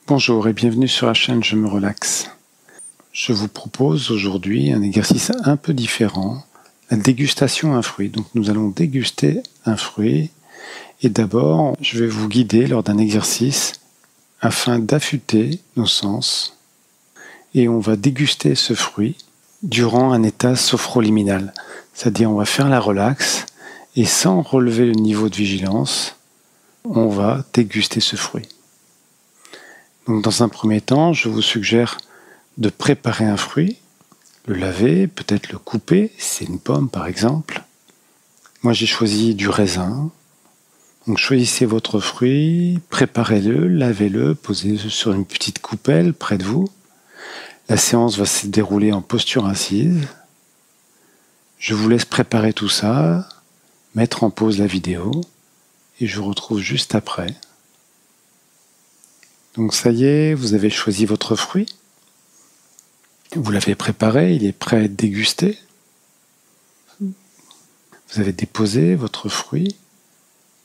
Bonjour et bienvenue sur la chaîne Je me relaxe. Je vous propose aujourd'hui un exercice un peu différent, la dégustation d'un fruit. Donc nous allons déguster un fruit et d'abord je vais vous guider lors d'un exercice afin d'affûter nos sens et on va déguster ce fruit durant un état sophroliminal. C'est-à-dire on va faire la relaxe et sans relever le niveau de vigilance, on va déguster ce fruit. Donc dans un premier temps, je vous suggère de préparer un fruit, le laver, peut-être le couper, c'est une pomme par exemple. Moi j'ai choisi du raisin. Donc choisissez votre fruit, préparez-le, lavez-le, posez-le sur une petite coupelle près de vous. La séance va se dérouler en posture assise. Je vous laisse préparer tout ça, mettre en pause la vidéo et je vous retrouve juste après. Donc ça y est, vous avez choisi votre fruit. Vous l'avez préparé, il est prêt à être dégusté. Vous avez déposé votre fruit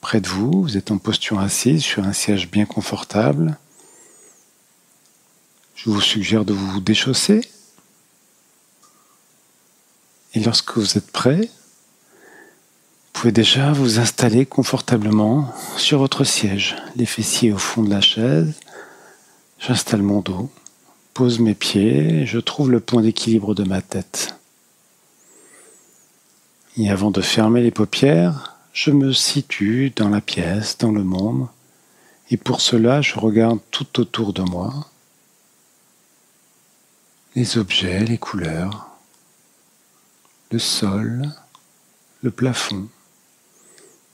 près de vous, vous êtes en posture assise sur un siège bien confortable. Je vous suggère de vous déchausser. Et lorsque vous êtes prêt, vous pouvez déjà vous installer confortablement sur votre siège, les fessiers au fond de la chaise. J'installe mon dos, pose mes pieds, je trouve le point d'équilibre de ma tête. Et avant de fermer les paupières, je me situe dans la pièce, dans le monde, et pour cela, je regarde tout autour de moi, les objets, les couleurs, le sol, le plafond.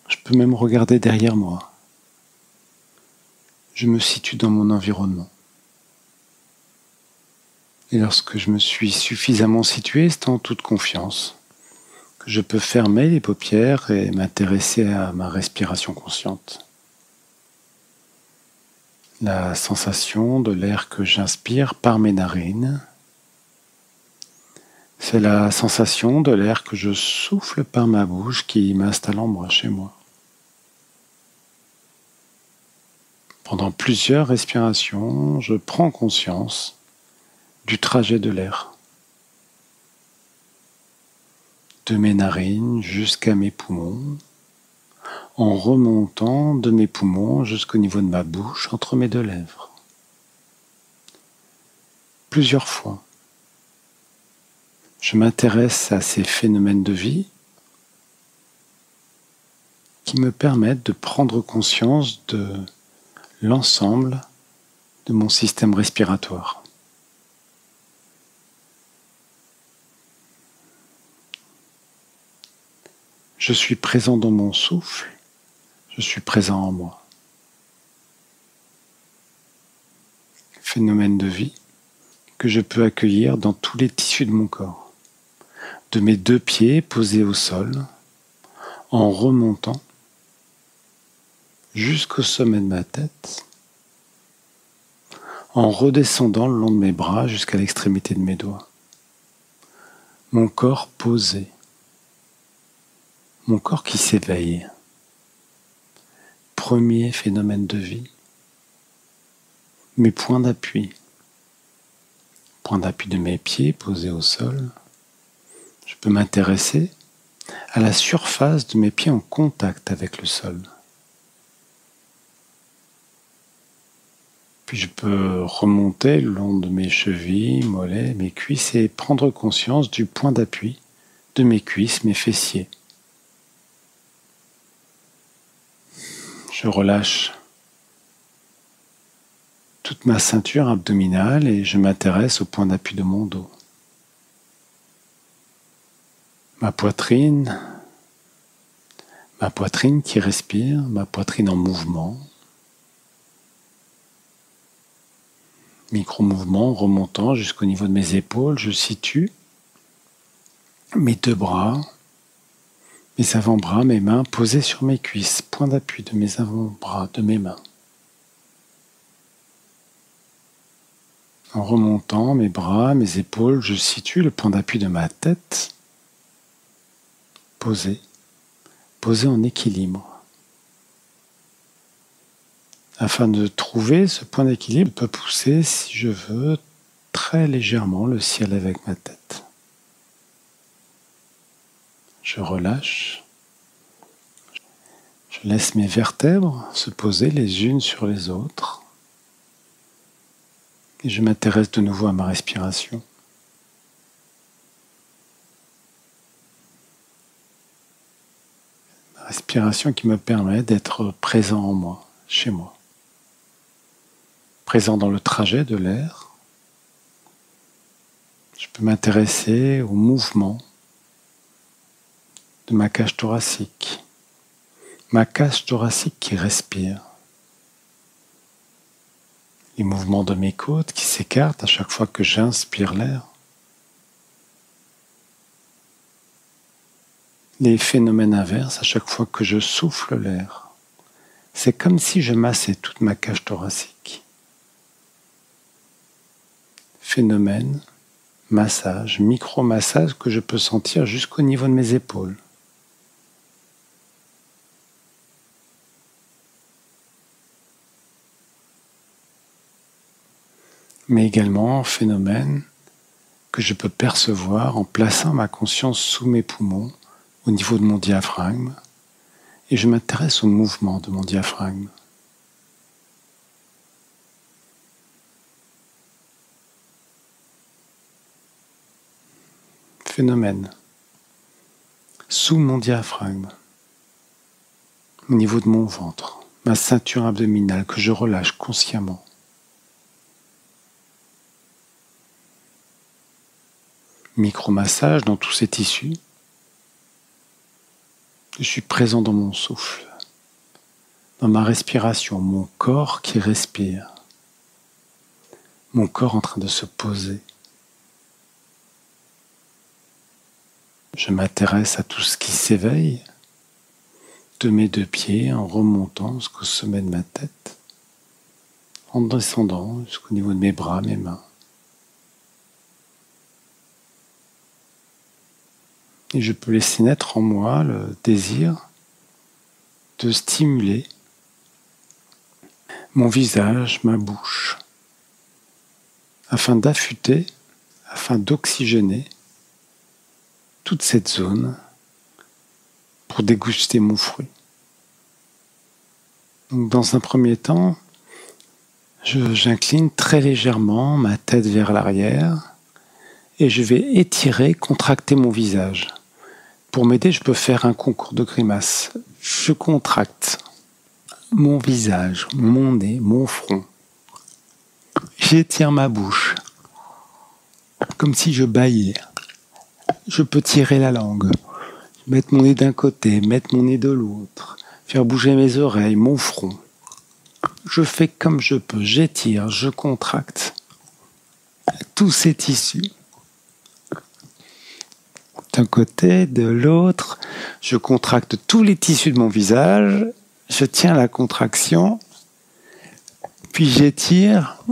Je peux même regarder derrière moi. Je me situe dans mon environnement. Et lorsque je me suis suffisamment situé, c'est en toute confiance que je peux fermer les paupières et m'intéresser à ma respiration consciente. La sensation de l'air que j'inspire par mes narines, c'est la sensation de l'air que je souffle par ma bouche qui m'installe en moi, chez moi. Pendant plusieurs respirations, je prends conscience du trajet de l'air, de mes narines jusqu'à mes poumons, en remontant de mes poumons jusqu'au niveau de ma bouche, entre mes deux lèvres. Plusieurs fois, je m'intéresse à ces phénomènes de vie qui me permettent de prendre conscience de l'ensemble de mon système respiratoire. Je suis présent dans mon souffle, je suis présent en moi. Phénomène de vie que je peux accueillir dans tous les tissus de mon corps, de mes deux pieds posés au sol, en remontant jusqu'au sommet de ma tête, en redescendant le long de mes bras jusqu'à l'extrémité de mes doigts. Mon corps posé, mon corps qui s'éveille. Premier phénomène de vie. Mes points d'appui. Point d'appui de mes pieds posés au sol. Je peux m'intéresser à la surface de mes pieds en contact avec le sol. Puis je peux remonter le long de mes chevilles, mollets, mes cuisses et prendre conscience du point d'appui de mes cuisses, mes fessiers. Je relâche toute ma ceinture abdominale et je m'intéresse au point d'appui de mon dos. Ma poitrine qui respire, ma poitrine en mouvement. Micro-mouvement remontant jusqu'au niveau de mes épaules, je situe mes deux bras, mes avant-bras, mes mains posés sur mes cuisses, point d'appui de mes avant-bras, de mes mains. En remontant mes bras, mes épaules, je situe le point d'appui de ma tête, posé en équilibre. Afin de trouver ce point d'équilibre, je peux pousser, si je veux, très légèrement le ciel avec ma tête. Je relâche. Je laisse mes vertèbres se poser les unes sur les autres. Et je m'intéresse de nouveau à ma respiration. Ma respiration qui me permet d'être présent en moi, chez moi. Présent dans le trajet de l'air. Je peux m'intéresser au mouvement de ma cage thoracique. Ma cage thoracique qui respire. Les mouvements de mes côtes qui s'écartent à chaque fois que j'inspire l'air. Les phénomènes inverses à chaque fois que je souffle l'air. C'est comme si je massais toute ma cage thoracique. Phénomène, massage, micro-massage que je peux sentir jusqu'au niveau de mes épaules. Mais également phénomène que je peux percevoir en plaçant ma conscience sous mes poumons, au niveau de mon diaphragme, et je m'intéresse au mouvement de mon diaphragme. Phénomène sous mon diaphragme, au niveau de mon ventre, ma ceinture abdominale que je relâche consciemment. Micro-massage dans tous ces tissus. Je suis présent dans mon souffle, dans ma respiration, mon corps qui respire, mon corps en train de se poser. Je m'intéresse à tout ce qui s'éveille, de mes deux pieds en remontant jusqu'au sommet de ma tête, en descendant jusqu'au niveau de mes bras, mes mains. Et je peux laisser naître en moi le désir de stimuler mon visage, ma bouche, afin d'affûter, afin d'oxygéner toute cette zone pour déguster mon fruit. Donc dans un premier temps, j'incline très légèrement ma tête vers l'arrière et je vais étirer, contracter mon visage. Pour m'aider, je peux faire un concours de grimaces. Je contracte mon visage, mon nez, mon front. J'étire ma bouche, comme si je bâillais. Je peux tirer la langue, mettre mon nez d'un côté, mettre mon nez de l'autre, faire bouger mes oreilles, mon front. Je fais comme je peux, j'étire, je contracte tous ces tissus. D'un côté, de l'autre, je contracte tous les tissus de mon visage, je tiens la contraction, puis j'étire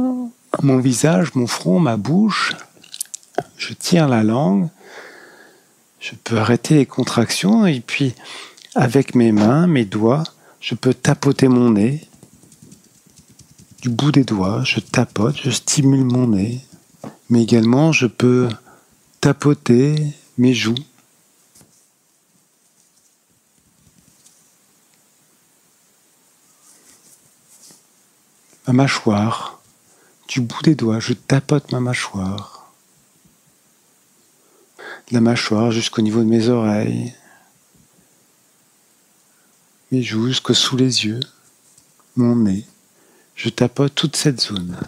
mon visage, mon front, ma bouche, je tire la langue, je peux arrêter les contractions et puis avec mes mains, mes doigts, je peux tapoter mon nez, du bout des doigts, je tapote, je stimule mon nez, mais également je peux tapoter mes joues. Ma mâchoire, du bout des doigts, je tapote ma mâchoire. De la mâchoire jusqu'au niveau de mes oreilles, mes joues jusqu'au sous les yeux, mon nez. Je tapote toute cette zone.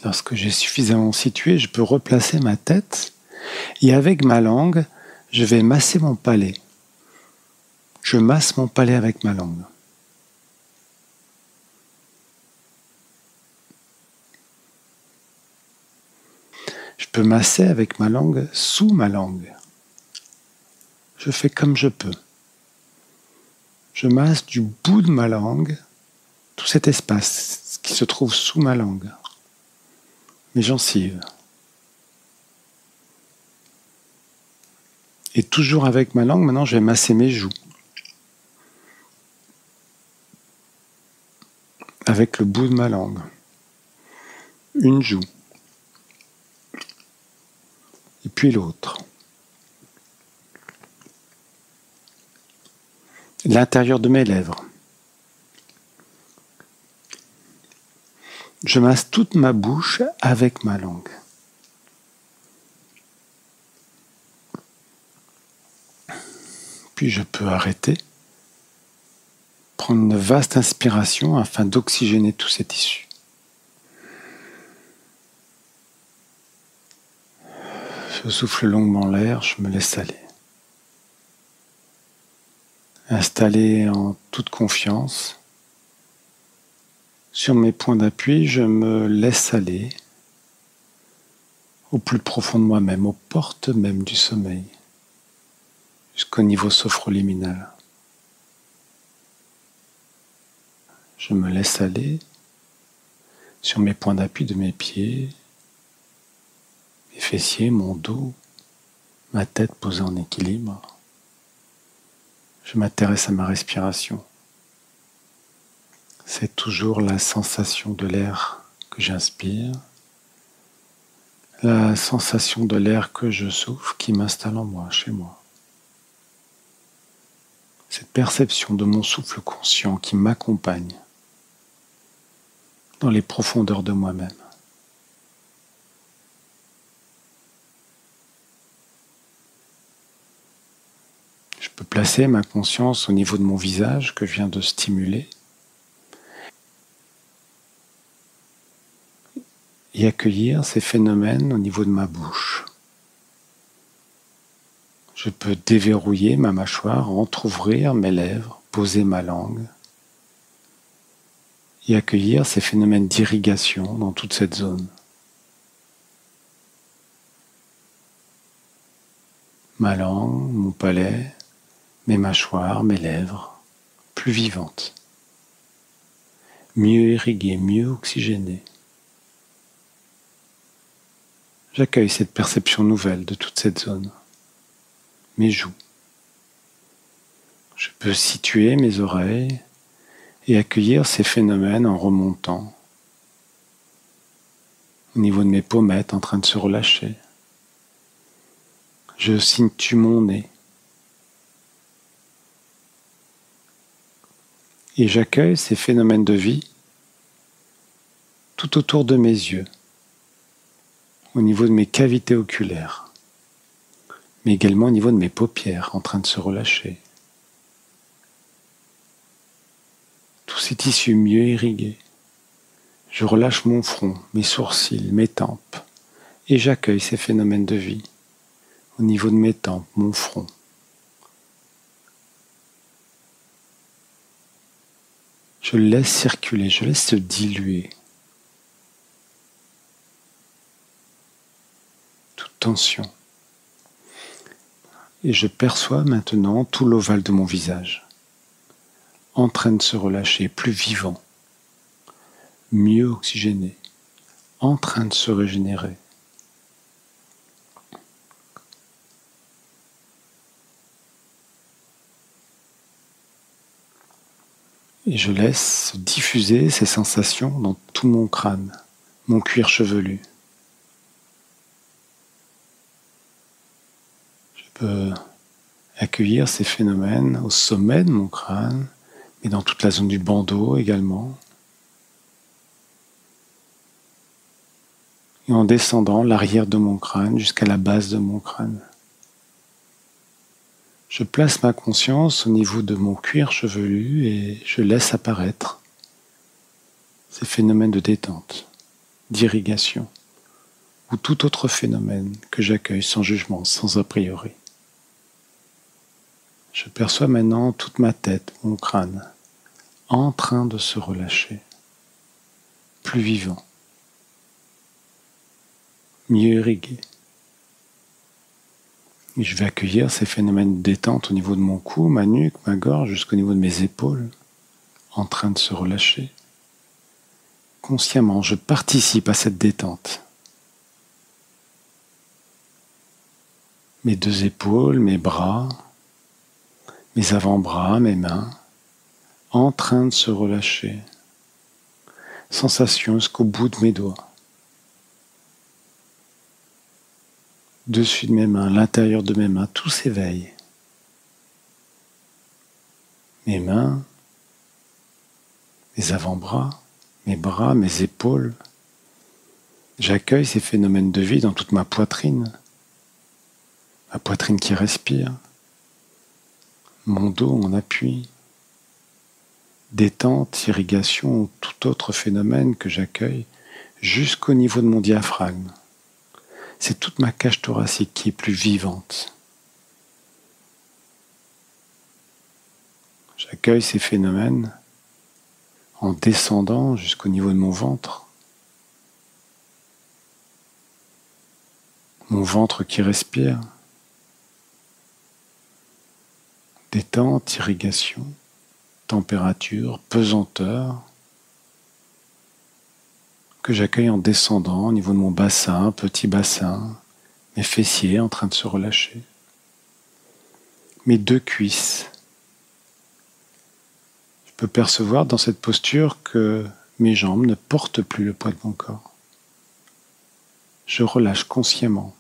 Lorsque j'ai suffisamment situé, je peux replacer ma tête et avec ma langue, je vais masser mon palais. Je masse mon palais avec ma langue. Je peux masser avec ma langue sous ma langue. Je fais comme je peux. Je masse du bout de ma langue tout cet espace qui se trouve sous ma langue. Mes gencives. Et toujours avec ma langue, maintenant je vais masser mes joues. Avec le bout de ma langue. Une joue. Et puis l'autre. L'intérieur de mes lèvres. Je masse toute ma bouche avec ma langue. Puis je peux arrêter, prendre une vaste inspiration afin d'oxygéner tous ces tissus. Je souffle longuement l'air, je me laisse aller. Installé en toute confiance, sur mes points d'appui, je me laisse aller au plus profond de moi-même, aux portes même du sommeil, jusqu'au niveau sophroliminal. Je me laisse aller sur mes points d'appui de mes pieds, mes fessiers, mon dos, ma tête posée en équilibre. Je m'intéresse à ma respiration. C'est toujours la sensation de l'air que j'inspire, la sensation de l'air que je souffle qui m'installe en moi, chez moi. Cette perception de mon souffle conscient qui m'accompagne dans les profondeurs de moi-même. Je peux placer ma conscience au niveau de mon visage que je viens de stimuler et accueillir ces phénomènes au niveau de ma bouche. Je peux déverrouiller ma mâchoire, entrouvrir mes lèvres, poser ma langue et accueillir ces phénomènes d'irrigation dans toute cette zone. Ma langue, mon palais, mes mâchoires, mes lèvres, plus vivantes, mieux irriguées, mieux oxygénées. J'accueille cette perception nouvelle de toute cette zone. Mes joues. Je peux situer mes oreilles et accueillir ces phénomènes en remontant au niveau de mes pommettes en train de se relâcher. Je situe mon nez et j'accueille ces phénomènes de vie tout autour de mes yeux, au niveau de mes cavités oculaires, mais également au niveau de mes paupières en train de se relâcher. Tous ces tissus mieux irrigués. Je relâche mon front, mes sourcils, mes tempes, et j'accueille ces phénomènes de vie au niveau de mes tempes, mon front. Je le laisse circuler, je laisse se diluer. Toute tension. Et je perçois maintenant tout l'ovale de mon visage, en train de se relâcher, plus vivant, mieux oxygéné, en train de se régénérer. Et je laisse diffuser ces sensations dans tout mon crâne, mon cuir chevelu. Je peux accueillir ces phénomènes au sommet de mon crâne, mais dans toute la zone du bandeau également. Et en descendant l'arrière de mon crâne jusqu'à la base de mon crâne. Je place ma conscience au niveau de mon cuir chevelu et je laisse apparaître ces phénomènes de détente, d'irrigation ou tout autre phénomène que j'accueille sans jugement, sans a priori. Je perçois maintenant toute ma tête, mon crâne, en train de se relâcher, plus vivant, mieux irrigué. Et je vais accueillir ces phénomènes de détente au niveau de mon cou, ma nuque, ma gorge, jusqu'au niveau de mes épaules, en train de se relâcher. Consciemment, je participe à cette détente. mes deux épaules, mes bras, mes avant-bras, mes mains, en train de se relâcher. Sensation jusqu'au bout de mes doigts. Dessus de mes mains, l'intérieur de mes mains, tout s'éveille. Mes mains, mes avant-bras, mes bras, mes épaules. J'accueille ces phénomènes de vie dans toute ma poitrine qui respire, mon dos en appui, détente, irrigation ou tout autre phénomène que j'accueille jusqu'au niveau de mon diaphragme. C'est toute ma cage thoracique qui est plus vivante. J'accueille ces phénomènes en descendant jusqu'au niveau de mon ventre. Mon ventre qui respire. Détente, irrigation, température, pesanteur, que j'accueille en descendant au niveau de mon bassin, petit bassin, mes fessiers en train de se relâcher, mes deux cuisses. Je peux percevoir dans cette posture que mes jambes ne portent plus le poids de mon corps. Je relâche consciemment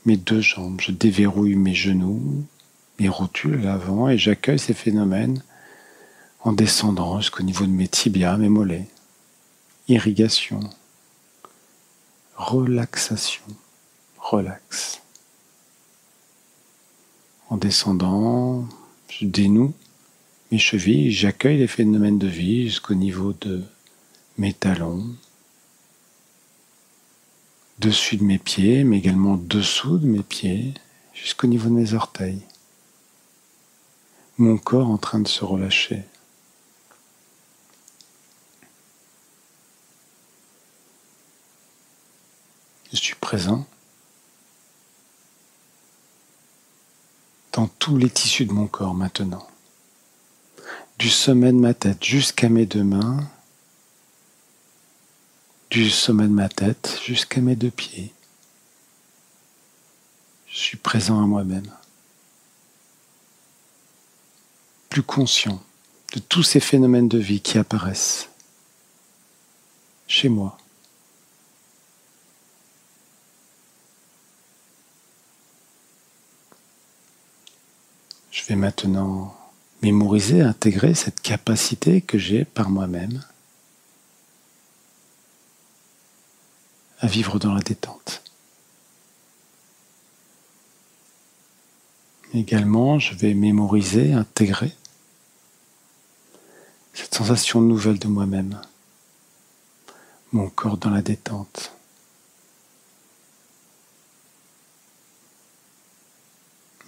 mes deux jambes, je déverrouille mes genoux, mes rotules à l'avant et j'accueille ces phénomènes en descendant jusqu'au niveau de mes tibias, mes mollets. Irrigation, relaxation, relax. En descendant, je dénoue mes chevilles, j'accueille les phénomènes de vie jusqu'au niveau de mes talons, dessus de mes pieds, mais également dessous de mes pieds, jusqu'au niveau de mes orteils. Mon corps en train de se relâcher. Je suis présent dans tous les tissus de mon corps maintenant. Du sommet de ma tête jusqu'à mes deux mains, du sommet de ma tête jusqu'à mes deux pieds. Je suis présent à moi-même. Plus conscient de tous ces phénomènes de vie qui apparaissent chez moi. Je vais maintenant mémoriser, intégrer cette capacité que j'ai par moi-même à vivre dans la détente. Également, je vais mémoriser, intégrer cette sensation nouvelle de moi-même, mon corps dans la détente.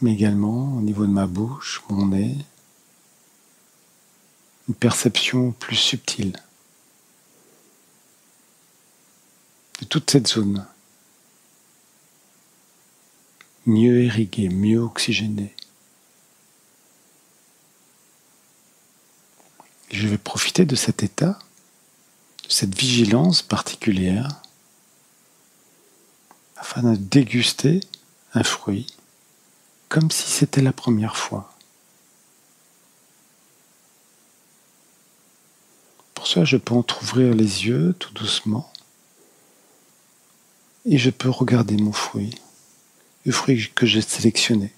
Mais également au niveau de ma bouche, mon nez, une perception plus subtile de toute cette zone, mieux irriguée, mieux oxygénée. Et je vais profiter de cet état, de cette vigilance particulière, afin de déguster un fruit comme si c'était la première fois. Pour cela, je peux entrouvrir les yeux tout doucement et je peux regarder mon fruit, le fruit que j'ai sélectionné.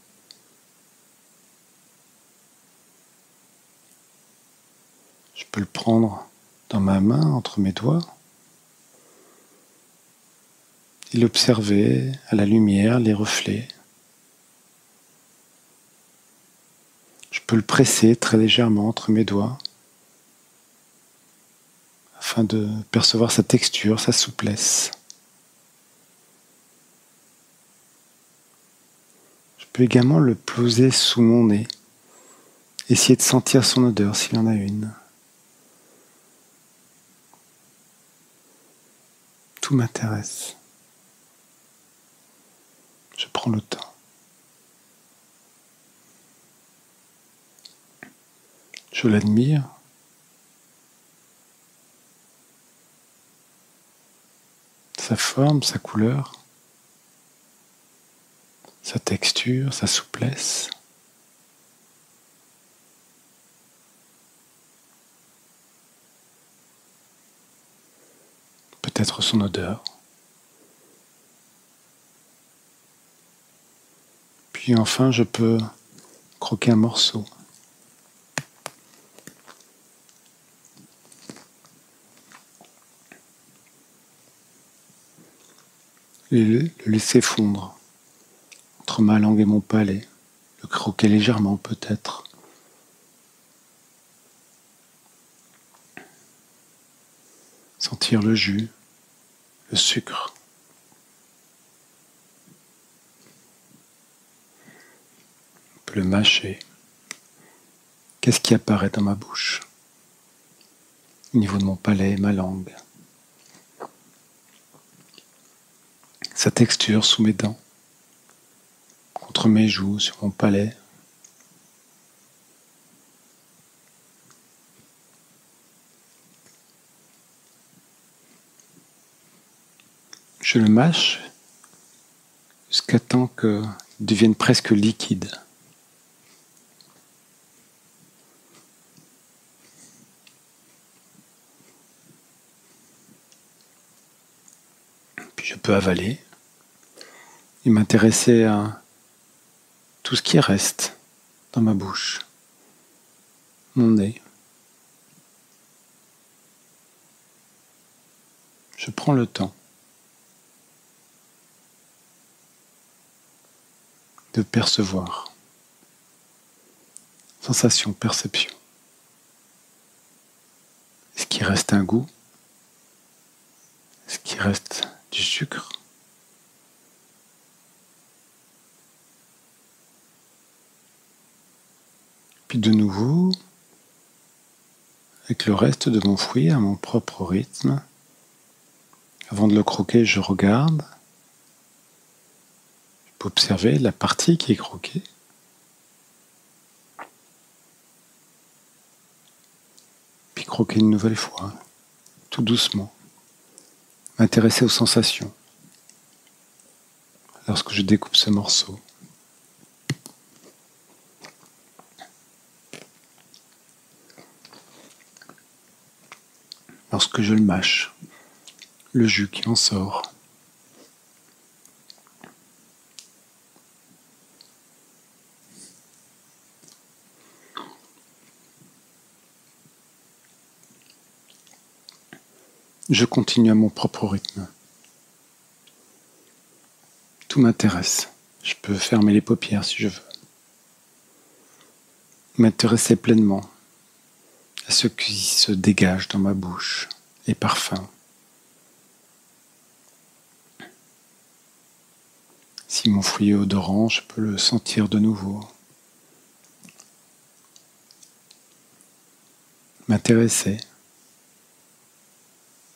Je peux le prendre dans ma main, entre mes doigts, et l'observer à la lumière, les reflets. Je peux le presser très légèrement entre mes doigts afin de percevoir sa texture, sa souplesse. Je peux également le poser sous mon nez, essayer de sentir son odeur s'il y en a une. Tout m'intéresse. Je prends le temps. Je l'admire. Sa forme, sa couleur, sa texture, sa souplesse. Peut-être son odeur. Puis enfin, je peux croquer un morceau. Et le laisser fondre entre ma langue et mon palais. Le croquer légèrement peut-être. Sentir le jus, le sucre. On peut le mâcher. Qu'est-ce qui apparaît dans ma bouche? Au niveau de mon palais, ma langue. Sa texture sous mes dents. Contre mes joues, sur mon palais. Je le mâche jusqu'à temps qu'il devienne presque liquide. Puis je peux avaler et m'intéresser à tout ce qui reste dans ma bouche, mon nez. Je prends le temps de percevoir. Sensation, perception. Est-ce qu'il reste un goût? Est-ce qu'il reste du sucre? Puis de nouveau, avec le reste de mon fruit à mon propre rythme, avant de le croquer, je regarde. Je peux observer la partie qui est croquée. Puis croquer une nouvelle fois, tout doucement. M'intéresser aux sensations lorsque je découpe ce morceau. Lorsque je le mâche, le jus qui en sort. Je continue à mon propre rythme. Tout m'intéresse. Je peux fermer les paupières si je veux. M'intéresser pleinement à ce qui se dégage dans ma bouche, les parfums. Si mon fruit est odorant, je peux le sentir de nouveau. M'intéresser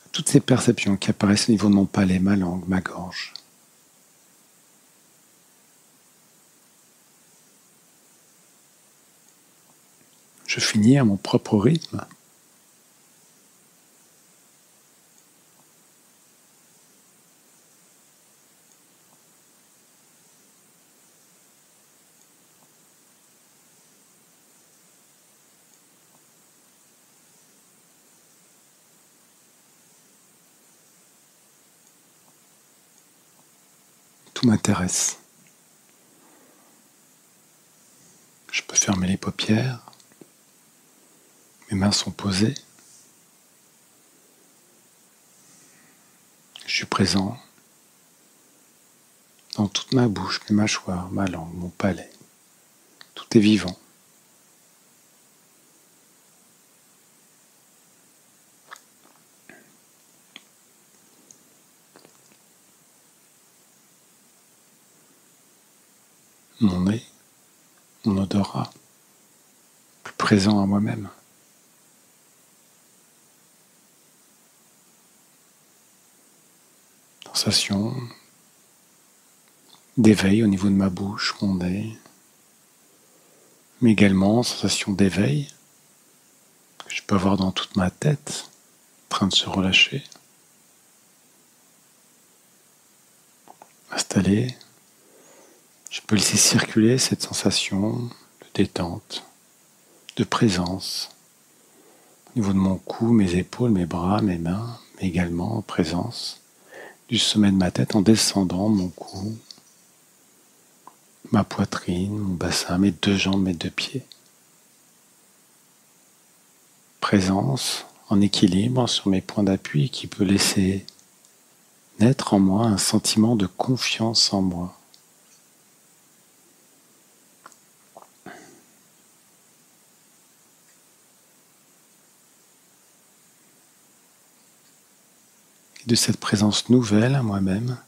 à toutes ces perceptions qui apparaissent au niveau de mon palais, ma langue, ma gorge. Je finis à mon propre rythme. Tout m'intéresse. Je peux fermer les paupières. Mes mains sont posées. Je suis présent dans toute ma bouche, mes mâchoires, ma langue, mon palais. Tout est vivant. Mon nez, mon odorat, plus présent à moi-même. Sensation d'éveil au niveau de ma bouche, mon nez, mais également sensation d'éveil que je peux avoir dans toute ma tête, en train de se relâcher, installer Je peux laisser circuler cette sensation de détente, de présence, au niveau de mon cou, mes épaules, mes bras, mes mains, mais également en présence du sommet de ma tête en descendant mon cou, ma poitrine, mon bassin, mes deux jambes, mes deux pieds. Présence en équilibre sur mes points d'appui qui peut laisser naître en moi un sentiment de confiance en moi. De cette présence nouvelle à moi-même,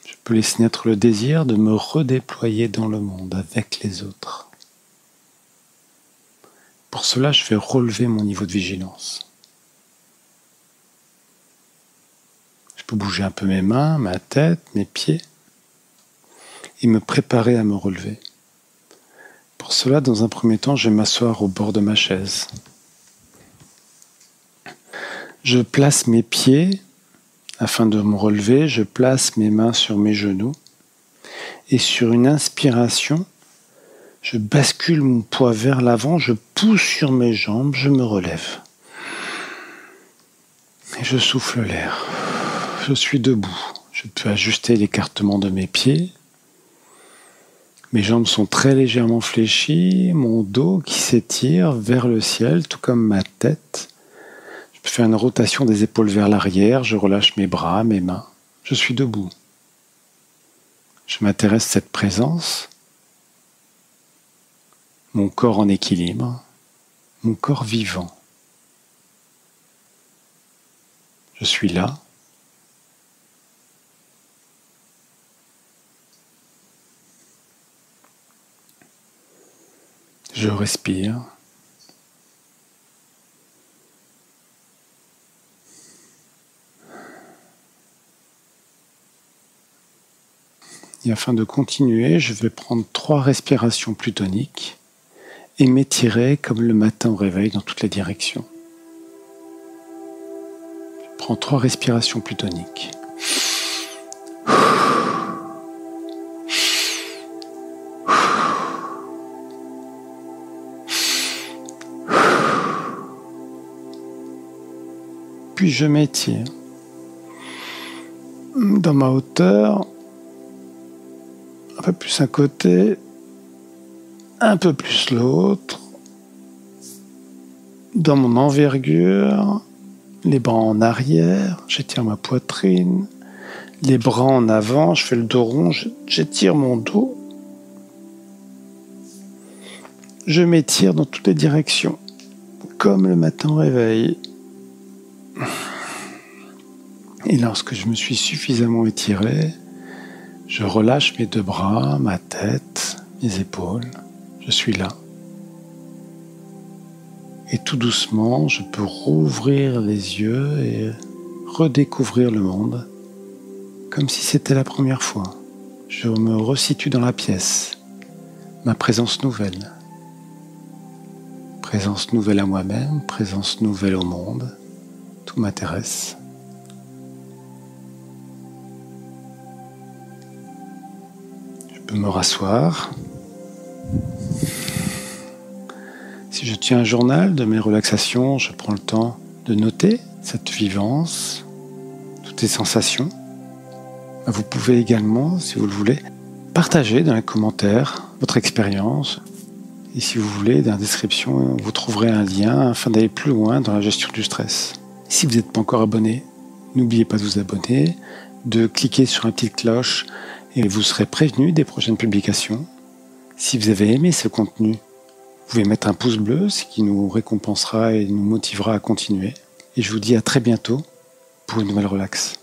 je peux laisser naître le désir de me redéployer dans le monde avec les autres. Pour cela, je vais relever mon niveau de vigilance. Je peux bouger un peu mes mains, ma tête, mes pieds et me préparer à me relever. Pour cela, dans un premier temps, je vais m'asseoir au bord de ma chaise. Je place mes pieds, afin de me relever, je place mes mains sur mes genoux et sur une inspiration, je bascule mon poids vers l'avant, je pousse sur mes jambes, je me relève. Et je souffle l'air. Je suis debout. Je peux ajuster l'écartement de mes pieds. Mes jambes sont très légèrement fléchies, mon dos qui s'étire vers le ciel, tout comme ma tête. Je fais une rotation des épaules vers l'arrière, je relâche mes bras, mes mains. Je suis debout. Je m'intéresse à cette présence, mon corps en équilibre, mon corps vivant. Je suis là. Je respire. Et afin de continuer, je vais prendre 3 respirations plutoniques et m'étirer comme le matin au réveil dans toutes les directions. Je prends 3 respirations plutoniques. Puis je m'étire dans ma hauteur, un peu plus un côté, un peu plus l'autre, dans mon envergure, les bras en arrière, j'étire ma poitrine, les bras en avant, je fais le dos rond, j'étire mon dos, je m'étire dans toutes les directions, comme le matin au réveil. Et lorsque je me suis suffisamment étiré, je relâche mes 2 bras, ma tête, mes épaules. Je suis là. Et tout doucement, je peux rouvrir les yeux et redécouvrir le monde comme si c'était la première fois. Je me resitue dans la pièce, ma présence nouvelle. Présence nouvelle à moi-même, présence nouvelle au monde. Tout m'intéresse. Je peux me rasseoir. Si je tiens un journal de mes relaxations, je prends le temps de noter cette vivance, toutes ces sensations. Vous pouvez également, si vous le voulez, partager dans les commentaires votre expérience. Et si vous voulez, dans la description, vous trouverez un lien afin d'aller plus loin dans la gestion du stress. Si vous n'êtes pas encore abonné, n'oubliez pas de vous abonner, de cliquer sur la petite cloche et vous serez prévenu des prochaines publications. Si vous avez aimé ce contenu, vous pouvez mettre un pouce bleu, ce qui nous récompensera et nous motivera à continuer. Et je vous dis à très bientôt pour une nouvelle relax.